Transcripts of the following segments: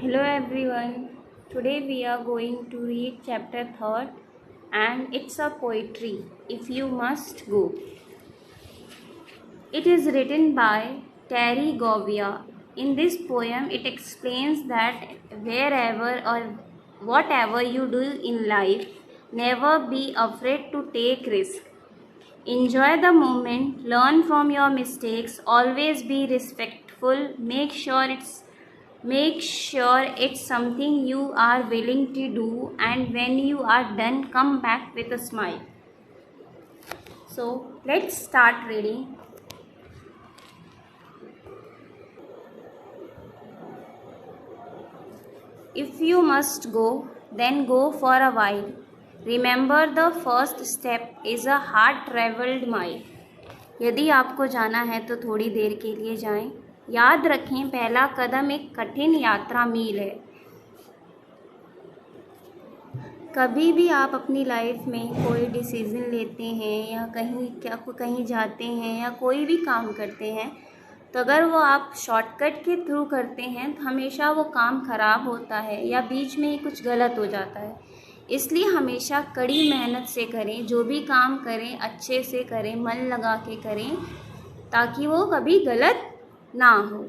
Hello everyone. Today we are going to read chapter 3rd and it's a poetry. If you must go. It is written by Terry Govia. In this poem it explains that wherever or whatever you do in life, never be afraid to take risk. Enjoy the moment, learn from your mistakes, always be respectful, make sure it's something you are willing to do, and when you are done, come back with a smile. So, let's start reading. If you must go, then go for a while. Remember the first step is a hard-traveled mile. यदि आपको जाना है तो थोड़ी देर के लिए जाएं। याद रखें, पहला कदम एक कठिन यात्रा मील है। कभी भी आप अपनी लाइफ में कोई डिसीज़न लेते हैं या कहीं जाते हैं या कोई भी काम करते हैं, तो अगर वो आप शॉर्टकट के थ्रू करते हैं तो हमेशा वो काम ख़राब होता है या बीच में ही कुछ गलत हो जाता है। इसलिए हमेशा कड़ी मेहनत से करें, जो भी काम करें अच्छे से करें, मन लगा के करें, ताकि वो कभी गलत ना हो।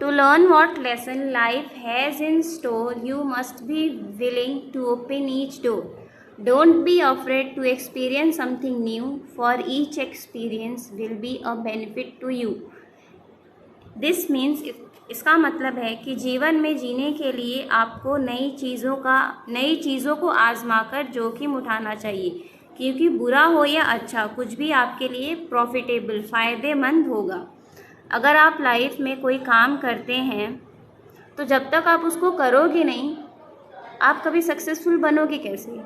To learn what lesson life has in store, you must be willing to open each door. Don't be afraid to experience something new, for each experience will be a benefit to you. This means इसका मतलब है कि जीवन में जीने के लिए आपको नई चीज़ों को आजमाकर जोखिम उठाना चाहिए, क्योंकि बुरा हो या अच्छा, कुछ भी आपके लिए प्रॉफिटेबल, फ़ायदेमंद होगा। अगर आप लाइफ में कोई काम करते हैं तो जब तक आप उसको करोगे नहीं, आप कभी सक्सेसफुल बनोगे कैसे?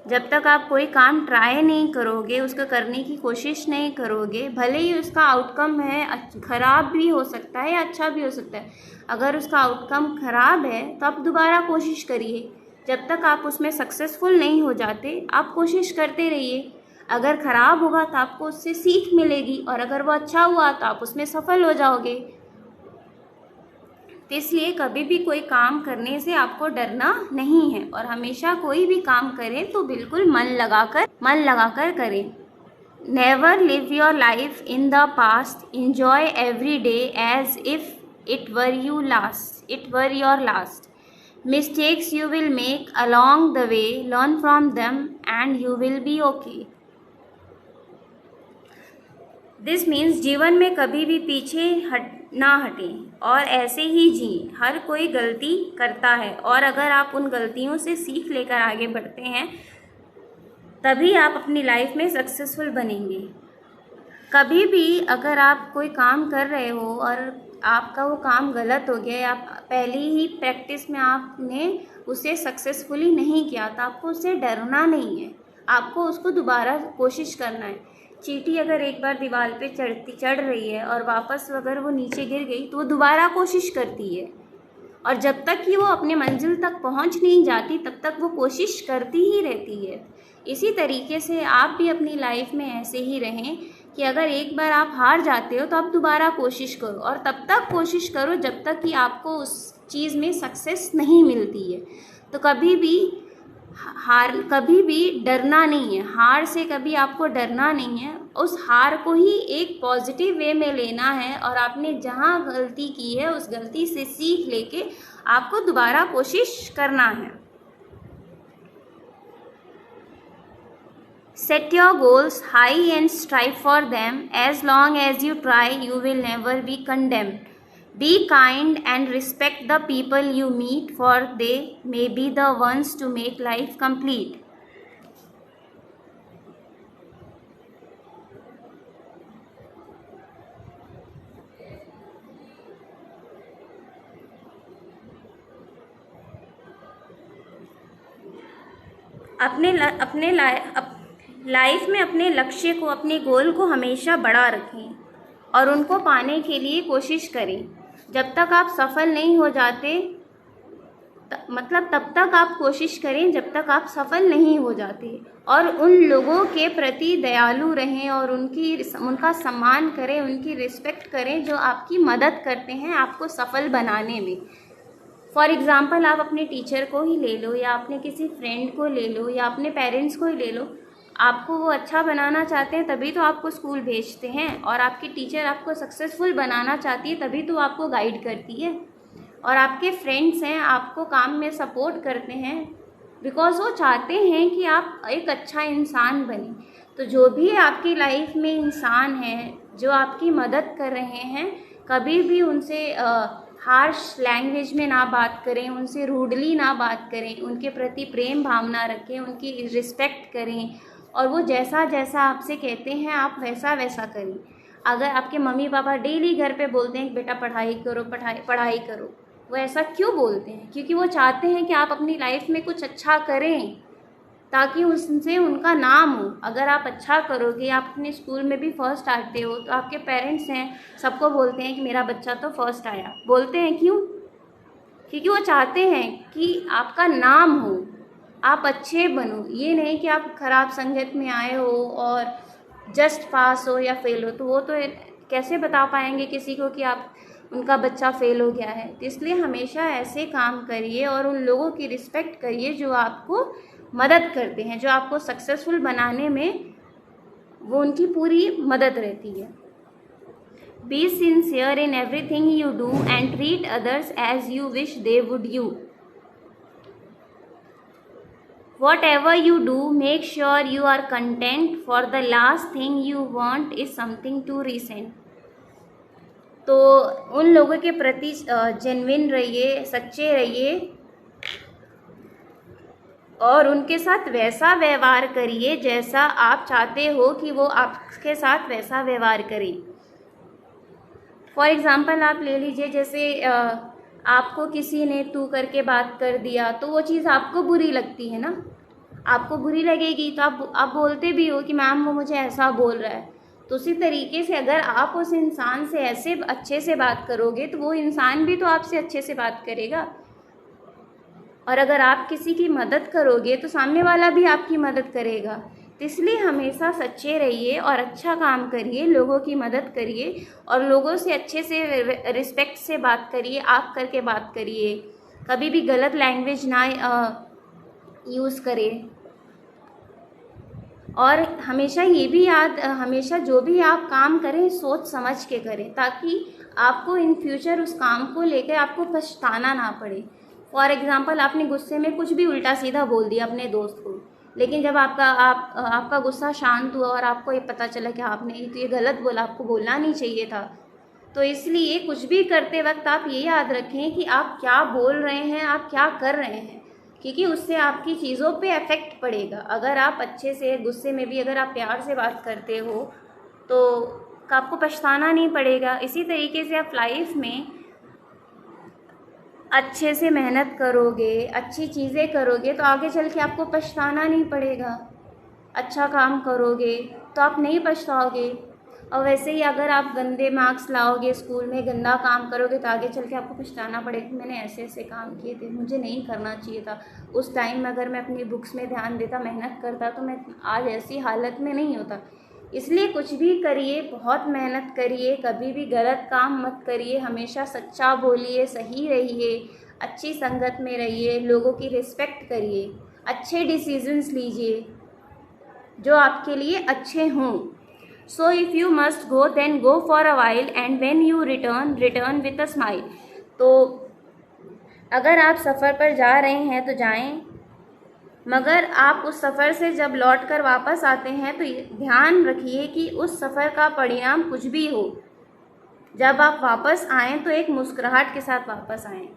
जब तक आप कोई काम ट्राई नहीं करोगे, उसको करने की कोशिश नहीं करोगे, भले ही उसका आउटकम है ख़राब भी हो सकता है या अच्छा भी हो सकता है। अगर उसका आउटकम ख़राब है तो आप दोबारा कोशिश करिए। जब तक आप उसमें सक्सेसफुल नहीं हो जाते, आप कोशिश करते रहिए। अगर ख़राब होगा तो आपको उससे सीख मिलेगी, और अगर वो अच्छा हुआ तो आप उसमें सफल हो जाओगे। तो इसलिए कभी भी कोई काम करने से आपको डरना नहीं है, और हमेशा कोई भी काम करें तो बिल्कुल मन लगाकर करें। Never live your life in the past, enjoy every day as if it were your last. Mistakes you will make along the way, learn from them and you will be okay. This means जीवन में कभी भी पीछे ना हटें और ऐसे ही जिएं। हर कोई गलती करता है, और अगर आप उन गलतियों से सीख लेकर आगे बढ़ते हैं, तभी आप अपनी लाइफ में सक्सेसफुल बनेंगे। कभी भी अगर आप कोई काम कर रहे हो और आपका वो काम गलत हो गया, या पहली ही प्रैक्टिस में आपने उसे सक्सेसफुली नहीं किया, तो आपको उससे डरना नहीं है, आपको उसको दोबारा कोशिश करना है। चींटी अगर एक बार दीवार पे चढ़ रही है और वापस अगर वो नीचे गिर गई तो वो दोबारा कोशिश करती है, और जब तक कि वो अपने मंजिल तक पहुंच नहीं जाती तब तक वो कोशिश करती ही रहती है। इसी तरीके से आप भी अपनी लाइफ में ऐसे ही रहें कि अगर एक बार आप हार जाते हो तो आप दोबारा कोशिश करो, और तब तक कोशिश करो जब तक कि आपको उस चीज़ में सक्सेस नहीं मिलती है। तो कभी भी डरना नहीं है, हार से कभी आपको डरना नहीं है। उस हार को ही एक पॉजिटिव वे में लेना है, और आपने जहाँ गलती की है उस गलती से सीख लेके आपको दोबारा कोशिश करना है। Set your goals high and strive for them. As long as you try, you will never be condemned. Be kind and respect the people you meet, for they may be the ones to make life complete. अपने life में अपने लक्ष्य को, अपने गोल को हमेशा बड़ा रखें और उनको पाने के लिए कोशिश करें। जब तक आप सफल नहीं हो जाते मतलब तब तक आप कोशिश करें जब तक आप सफल नहीं हो जाते, और उन लोगों के प्रति दयालु रहें और उनका सम्मान करें, उनकी रिस्पेक्ट करें जो आपकी मदद करते हैं आपको सफल बनाने में। फॉर एग्ज़ाम्पल आप अपने टीचर को ही ले लो, या अपने किसी फ्रेंड को ले लो, या अपने पेरेंट्स को ही ले लो। आपको वो अच्छा बनाना चाहते हैं तभी तो आपको स्कूल भेजते हैं, और आपकी टीचर आपको सक्सेसफुल बनाना चाहती है तभी तो आपको गाइड करती है, और आपके फ्रेंड्स हैं आपको काम में सपोर्ट करते हैं बिकॉज़ वो चाहते हैं कि आप एक अच्छा इंसान बने। तो जो भी आपकी लाइफ में इंसान हैं जो आपकी मदद कर रहे हैं, कभी भी उनसे हार्श लैंग्वेज में ना बात करें, उनसे रूडली ना बात करें, उनके प्रति प्रेम भावना रखें, उनकी रिस्पेक्ट करें, और वो जैसा जैसा आपसे कहते हैं आप वैसा वैसा करें। अगर आपके मम्मी पापा डेली घर पे बोलते हैं कि बेटा पढ़ाई करो, पढ़ाई करो, वो ऐसा क्यों बोलते हैं? क्योंकि वो चाहते हैं कि आप अपनी लाइफ में कुछ अच्छा करें ताकि उससे उनका नाम हो। अगर आप अच्छा करोगे, आप अपने स्कूल में भी फर्स्ट आते हो, तो आपके पेरेंट्स हैं सबको बोलते हैं कि मेरा बच्चा तो फर्स्ट आया। बोलते हैं क्यों? क्योंकि वो चाहते हैं कि आपका नाम हो, आप अच्छे बनो। ये नहीं कि आप खराब संगत में आए हो और जस्ट पास हो या फेल हो, तो वो तो कैसे बता पाएंगे किसी को कि आप उनका बच्चा फेल हो गया है। तो इसलिए हमेशा ऐसे काम करिए और उन लोगों की रिस्पेक्ट करिए जो आपको मदद करते हैं, जो आपको सक्सेसफुल बनाने में वो उनकी पूरी मदद रहती है। Be sincere in everything you do and treat others as you wish they would you. Whatever you do, make sure you are content, for the last thing you want is something to resent. तो उन लोगों के प्रति genuine रहिए, सच्चे रहिए, और उनके साथ वैसा व्यवहार करिए जैसा आप चाहते हो कि वो आपके साथ वैसा व्यवहार करें। फॉर एग्ज़ाम्पल आप ले लीजिए, जैसे आपको किसी ने तू करके बात कर दिया तो वो चीज़ आपको बुरी लगती है ना, आपको बुरी लगेगी, तो आप बोलते भी हो कि मैम वो मुझे ऐसा बोल रहा है। तो उसी तरीके से अगर आप उस इंसान से ऐसे अच्छे से बात करोगे तो वो इंसान भी तो आपसे अच्छे से बात करेगा, और अगर आप किसी की मदद करोगे तो सामने वाला भी आपकी मदद करेगा। तो इसलिए हमेशा सच्चे रहिए और अच्छा काम करिए, लोगों की मदद करिए, और लोगों से अच्छे से रिस्पेक्ट से बात करिए, आप करके बात करिए। कभी भी गलत लैंग्वेज ना यूज़ करें, और हमेशा ये भी हमेशा जो भी आप काम करें सोच समझ के करें, ताकि आपको इन फ्यूचर उस काम को लेकर आपको पछताना ना पड़े। फॉर एग्ज़ाम्पल आपने गुस्से में कुछ भी उल्टा सीधा बोल दिया अपने दोस्त को, लेकिन जब आपका गुस्सा शांत हुआ और आपको ये पता चला कि आपने ये गलत बोला, आपको बोलना नहीं चाहिए था। तो इसलिए कुछ भी करते वक्त आप ये याद रखें कि आप क्या बोल रहे हैं, आप क्या कर रहे हैं, क्योंकि उससे आपकी चीज़ों पे इफ़ेक्ट पड़ेगा। अगर आप अच्छे से गुस्से में भी अगर आप प्यार से बात करते हो तो आपको पछताना नहीं पड़ेगा। इसी तरीके से आप लाइफ में अच्छे से मेहनत करोगे, अच्छी चीज़ें करोगे तो आगे चल के आपको पछताना नहीं पड़ेगा। अच्छा काम करोगे तो आप नहीं पछताओगे। और वैसे ही अगर आप गंदे मार्क्स लाओगे स्कूल में, गंदा काम करोगे, तो आगे चल के आपको पछताना पड़ेगा कि मैंने ऐसे ऐसे काम किए थे, मुझे नहीं करना चाहिए था। उस टाइम में अगर मैं अपनी बुक्स में ध्यान देता, मेहनत करता, तो मैं आज ऐसी हालत में नहीं होता। इसलिए कुछ भी करिए, बहुत मेहनत करिए, कभी भी गलत काम मत करिए, हमेशा सच्चा बोलिए, सही रहिए, अच्छी संगत में रहिए, लोगों की रिस्पेक्ट करिए, अच्छे डिसीजंस लीजिए जो आपके लिए अच्छे हों। So if you must go, then go for a while, and when you return with a smile. तो अगर आप सफ़र पर जा रहे हैं तो जाएं, मगर आप उस सफ़र से जब लौट कर वापस आते हैं तो ध्यान रखिए कि उस सफ़र का परिणाम कुछ भी हो, जब आप वापस आएँ तो एक मुस्कुराहट के साथ वापस आएँ।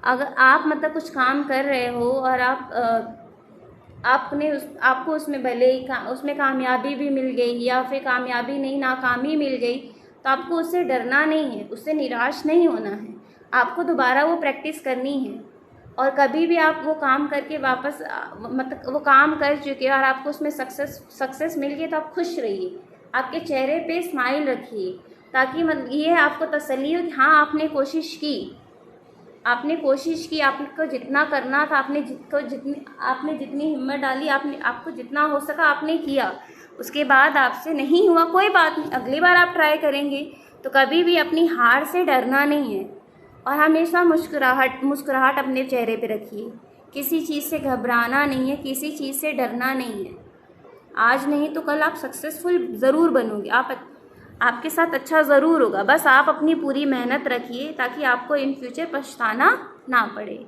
अगर आप मतलब कुछ काम कर रहे हो और आपको उसमें भले ही उसमें कामयाबी भी मिल गई, या फिर कामयाबी नहीं नाकामी मिल गई, तो आपको उससे डरना नहीं है, उससे निराश नहीं होना है। आपको दोबारा वो प्रैक्टिस करनी है, और कभी भी आप वो काम करके वापस मतलब वो काम कर चुके और आपको उसमें सक्सेस मिल गई तो आप खुश रहिए, आपके चेहरे पे स्माइल रखिए, ताकि ये आपको तसल्ली हो कि हाँ आपने कोशिश की। आपने कोशिश की, आपको जितना करना था, आपने जितनी हिम्मत डाली, आपको जितना हो सका आपने किया। उसके बाद आपसे नहीं हुआ, कोई बात नहीं, अगली बार आप ट्राई करेंगे। तो कभी भी अपनी हार से डरना नहीं है और हमेशा मुस्कुराहट अपने चेहरे पे रखिए। किसी चीज़ से घबराना नहीं है, किसी चीज़ से डरना नहीं है। आज नहीं तो कल आप सक्सेसफुल ज़रूर बनोगे, आपके साथ अच्छा ज़रूर होगा। बस आप अपनी पूरी मेहनत रखिए ताकि आपको इन फ्यूचर पछताना ना पड़े।